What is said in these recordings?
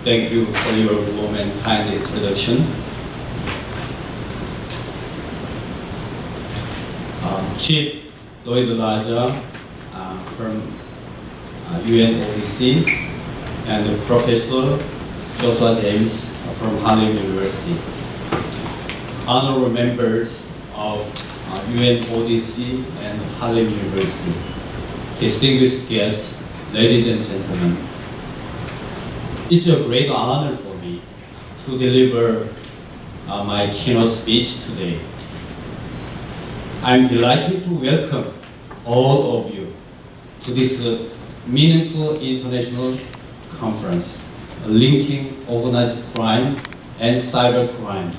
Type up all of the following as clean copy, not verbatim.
Thank you for your warm and kind introduction. Chief Lloyd Laja from UNODC and Professor Joshua James from Harvard University. Honorable members of UNODC and Harvard University, distinguished guests, ladies and gentlemen. It's a great honor for me to deliver my keynote speech today. I'm delighted to welcome all of you to this meaningful international conference, Linking Organized Crime and Cybercrime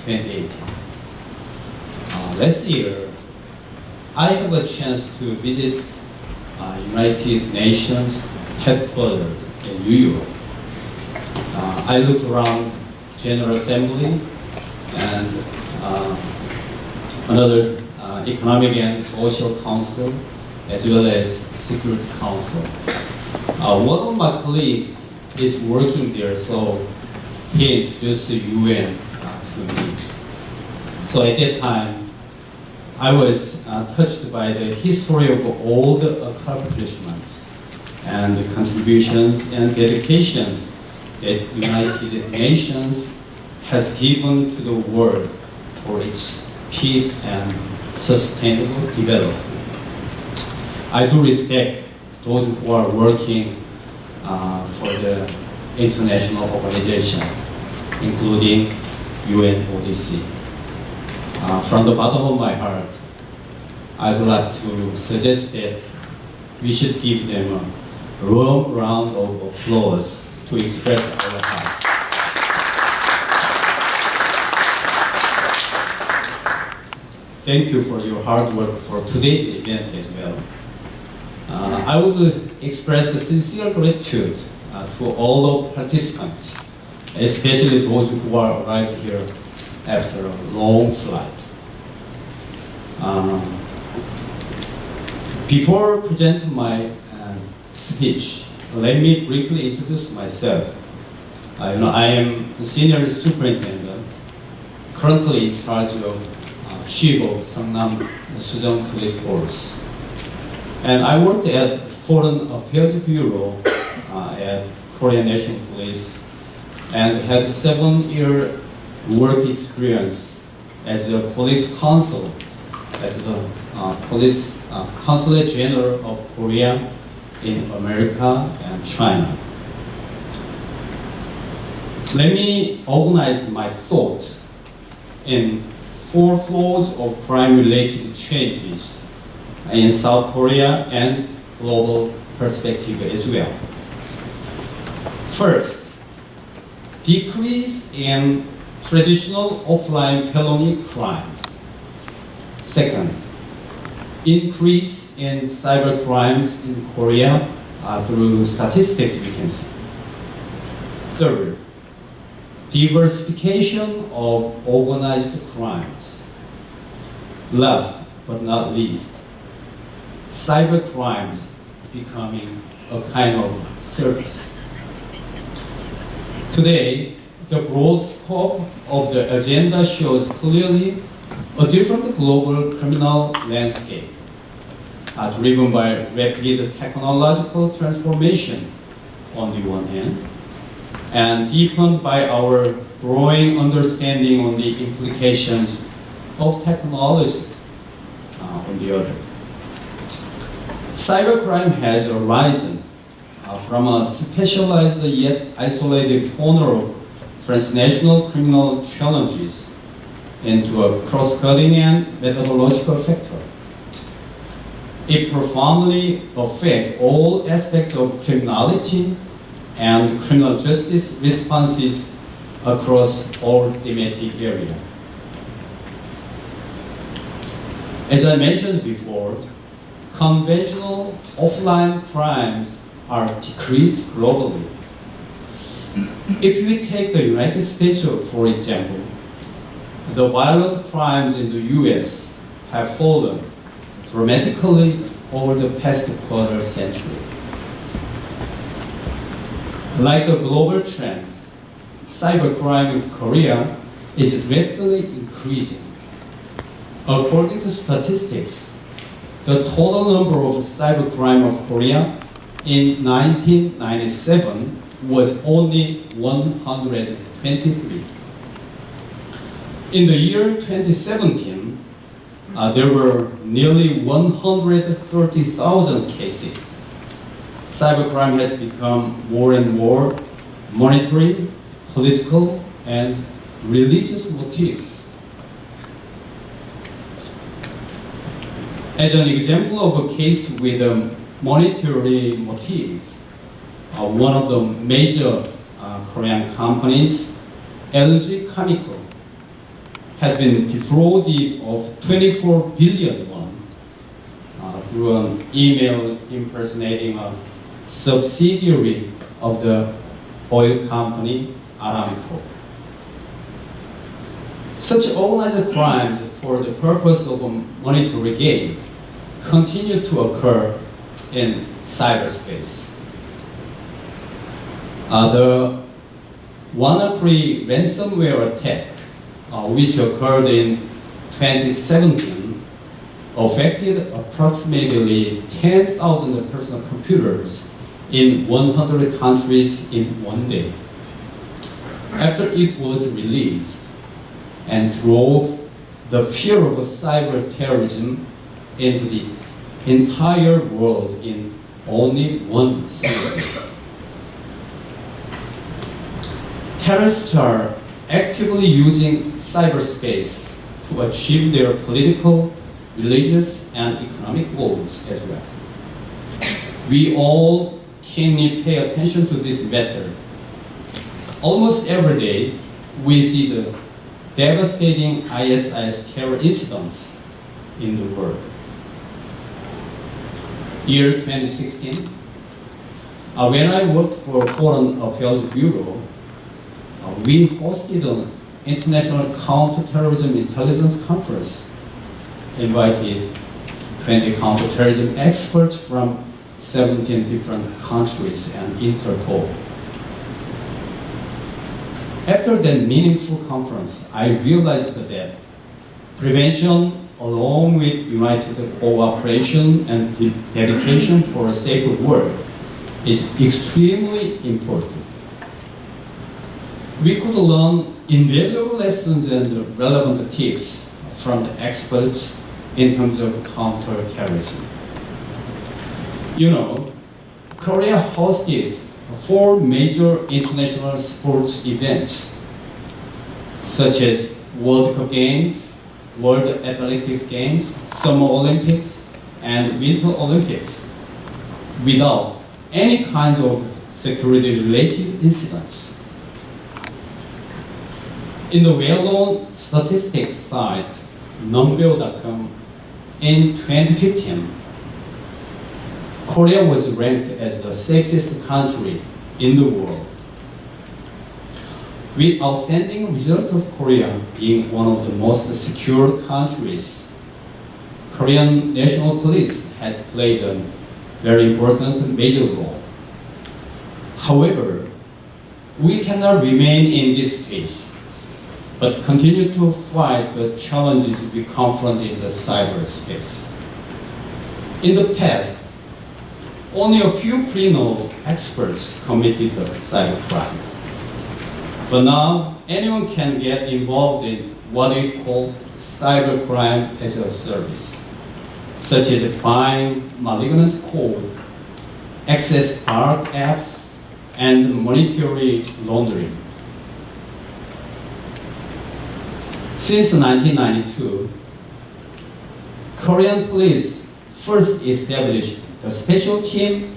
2018. Last year, I had a chance to visit United Nations headquarters in New York. I looked around General Assembly and another Economic and Social Council, as well as Security Council. One of my colleagues is working there, so he introduced the UN to me. So at that time, I was touched by the history of all the accomplishments and the contributions and dedications that United Nations has given to the world for its peace and sustainable development. I do respect those who are working for the international organization, including UNODC. From the bottom of my heart, I'd like to suggest that we should give them a warm round of applause to express our heart. Thank you for your hard work for today's event as well. I would express a sincere gratitude to all the participants, especially those who are arrived here after a long flight. Before presenting my speech, let me briefly introduce myself. I am a senior superintendent, currently in charge of Chief of Seongnam Sujong Police Force. And I worked at Foreign Affairs Bureau at Korean National Police and had 7-year work experience as a police consul at the Police Consulate General of Korea in America and China. Let me organize my thought in 4 floors of crime-related changes in South Korea and global perspective as well. First, decrease in traditional offline felony crimes. Second, increase in cyber crimes in Korea through statistics we can see. Third, diversification of organized crimes. Last but not least, cyber crimes becoming a kind of service. Today, the broad scope of the agenda shows clearly a different global criminal landscape, driven by rapid technological transformation on the one hand, and deepened by our growing understanding on the implications of technology on the other. Cybercrime has arisen from a specialized yet isolated corner of transnational criminal challenges into a cross-cutting and methodological factor. It profoundly affects all aspects of criminality and criminal justice responses across all thematic areas. As I mentioned before, conventional offline crimes are decreased globally. If we take the United States, for example, the violent crimes in the US have fallen dramatically over the past quarter century. Like a global trend, cybercrime in Korea is rapidly increasing. According to statistics, the total number of cybercrime of Korea in 1997 was only 123. In the year 2017, there were nearly 130,000 cases. Cybercrime has become more and more monetary, political, and religious motifs. As an example of a case with a monetary motive, one of the major Korean companies, LG Chemical, had been defrauded of 24 billion won through an email impersonating a subsidiary of the oil company Aramco. Such organized crimes for the purpose of monetary gain continue to occur in cyberspace. The WannaCry ransomware attack, which occurred in 2017, affected approximately 10,000 personal computers in 100 countries in one day. After it was released and drove the fear of cyber terrorism into the entire world in only one single day. Terrorists are actively using cyberspace to achieve their political, religious, and economic goals as well. We all keenly pay attention to this matter. Almost every day, we see the devastating ISIS terror incidents in the world. Year 2016, when I worked for Foreign Affairs Bureau, we hosted an international counterterrorism intelligence conference, invited 20 counterterrorism experts from 17 different countries and Interpol. After that meaningful conference, I realized that prevention, along with united cooperation and dedication for a safer world, is extremely important. We could learn invaluable lessons and relevant tips from the experts in terms of counterterrorism. You know, Korea hosted 4 major international sports events, such as World Cup Games, World Athletics Games, Summer Olympics, and Winter Olympics, without any kind of security-related incidents. In the well-known statistics site, numbeo.com, in 2015, Korea was ranked as the safest country in the world. With outstanding result of Korea being one of the most secure countries, Korean National Police has played a very important major role. However, we cannot remain in this stage, but continue to fight the challenges we confront in the cyberspace. In the past, only a few criminal experts committed the cybercrime. But now, anyone can get involved in what we call cybercrime as a service, such as applying malignant code, access dark apps, and monetary laundering. Since 1992, Korean police first established the special team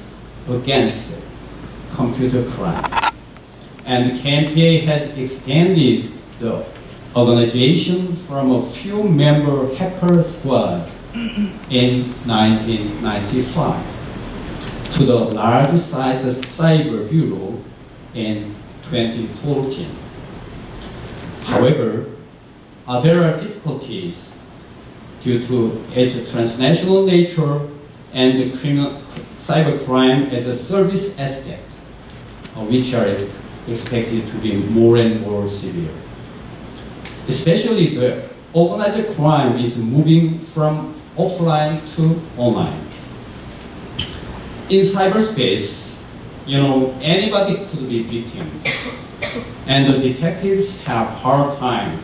against computer crime, and the campaign has extended the organization from a few member hacker squad in 1995 to the large-sized cyber bureau in 2014. However, there are difficulties due to its transnational nature and the cybercrime as a service aspect, which are expected to be more and more severe. Especially the organized crime is moving from offline to online. In cyberspace, anybody could be victims, and the detectives have hard time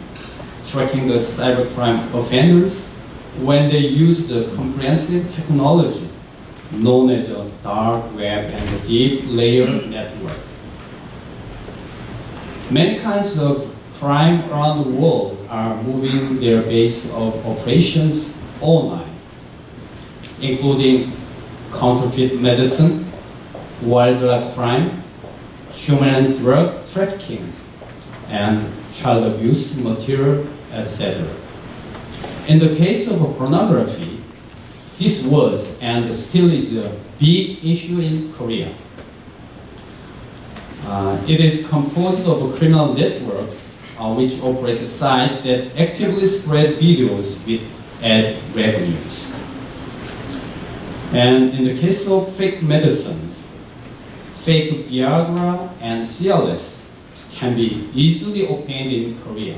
tracking the cybercrime offenders when they use the comprehensive technology known as a dark web and deep layer network. Many kinds of crime around the world are moving their base of operations online, including counterfeit medicine, wildlife crime, human and drug trafficking, and child abuse material, etc. In the case of pornography, this was and still is a big issue in Korea. It is composed of criminal networks which operate sites that actively spread videos with ad revenues. And in the case of fake medicines, fake Viagra and Cialis can be easily obtained in Korea.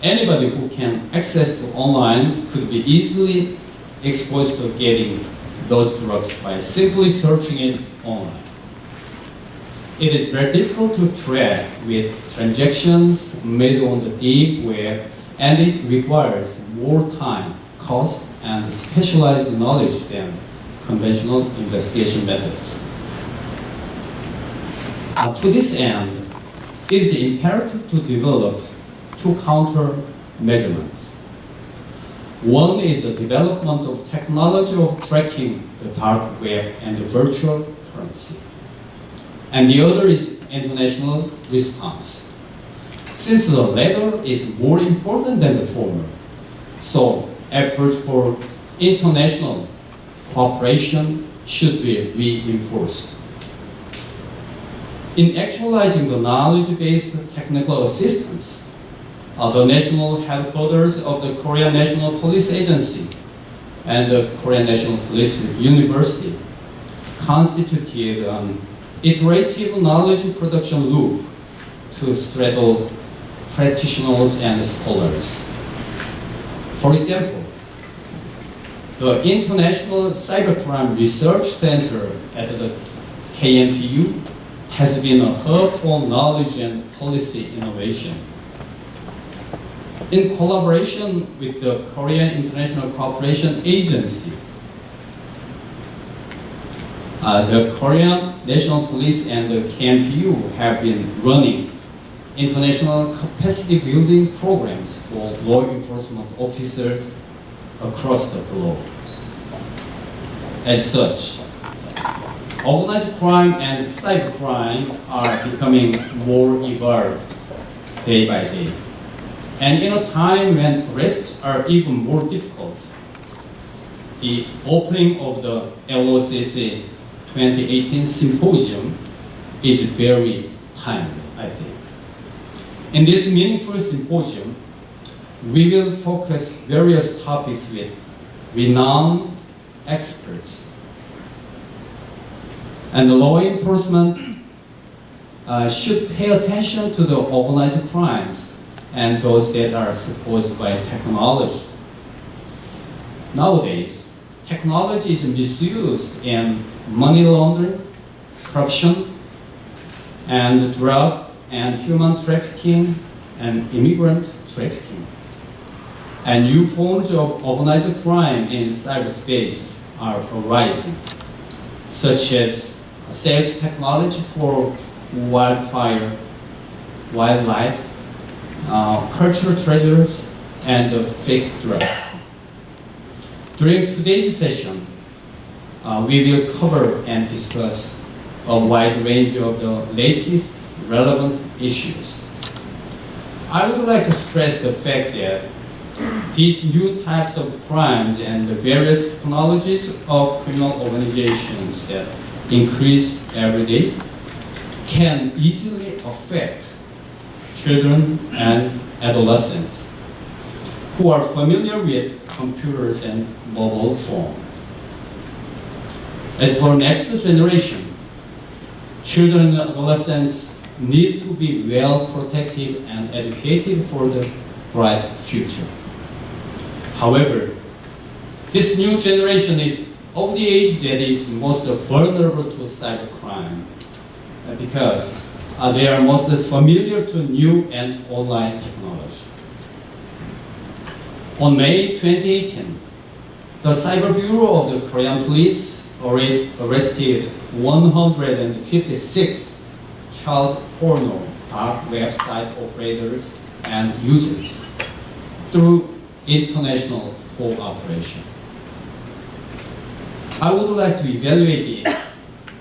Anybody who can access to online could be easily exposed to getting those drugs by simply searching it online. It is very difficult to track with transactions made on the deep web, and it requires more time, cost, and specialized knowledge than conventional investigation methods. To this end, it is imperative to develop two countermeasures. One is the development of technology of tracking the dark web and the virtual currency. And the other is international response. Since the latter is more important than the former, so efforts for international cooperation should be reinforced. In actualizing the knowledge-based technical assistance, the national headquarters of the Korean National Police Agency and the Korean National Police University constituted an iterative knowledge production loop to straddle practitioners and scholars. For example, the International Cybercrime Research Center at the KNPU has been a hub for knowledge and policy innovation. In collaboration with the Korean International Cooperation Agency, the Korean National Police and the KNPU have been running international capacity building programs for law enforcement officers across the globe. As such, organized crime and cybercrime are becoming more evolved day by day. And in a time when arrests are even more difficult, the opening of the LOCC 2018 symposium is very timely, I think. In this meaningful symposium, we will focus various topics with renowned experts. And the law enforcement should pay attention to the organized crimes and those that are supported by technology. Nowadays, technology is misused in money laundering, corruption, and drug and human trafficking and immigrant trafficking. And new forms of organized crime in cyberspace are arising, such as sales technology for wildlife, cultural treasures, and fake drugs. During today's session, we will cover and discuss a wide range of the latest relevant issues. I would like to stress the fact that these new types of crimes and the various technologies of criminal organizations that increase every day can easily affect children and adolescents who are familiar with computers and mobile phones. As for next generation, Children and adolescents need to be well protected and educated for the bright future. However, this new generation is of the age that is most vulnerable to cybercrime because they are most familiar to new and online technology. On May 2018, the Cyber Bureau of the Korean Police arrested 156 child porno dark website operators and users through international cooperation. I would like to evaluate it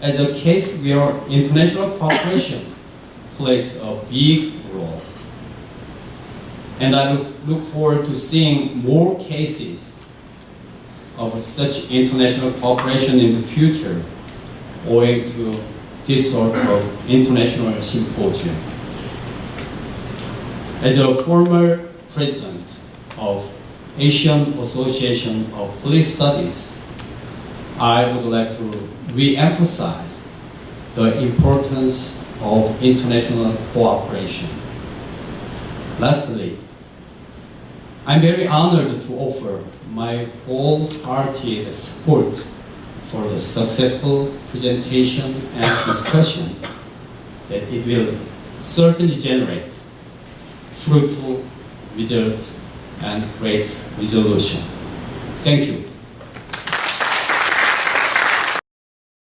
as a case where international cooperation plays a big role. And I look forward to seeing more cases of such international cooperation in the future owing to this sort of international symposium. As a former president of Asian Association of Police Studies, I would like to re-emphasize the importance of international cooperation. Lastly, I'm very honored to offer my wholehearted support for the successful presentation and discussion that it will certainly generate fruitful results and great resolution. Thank you.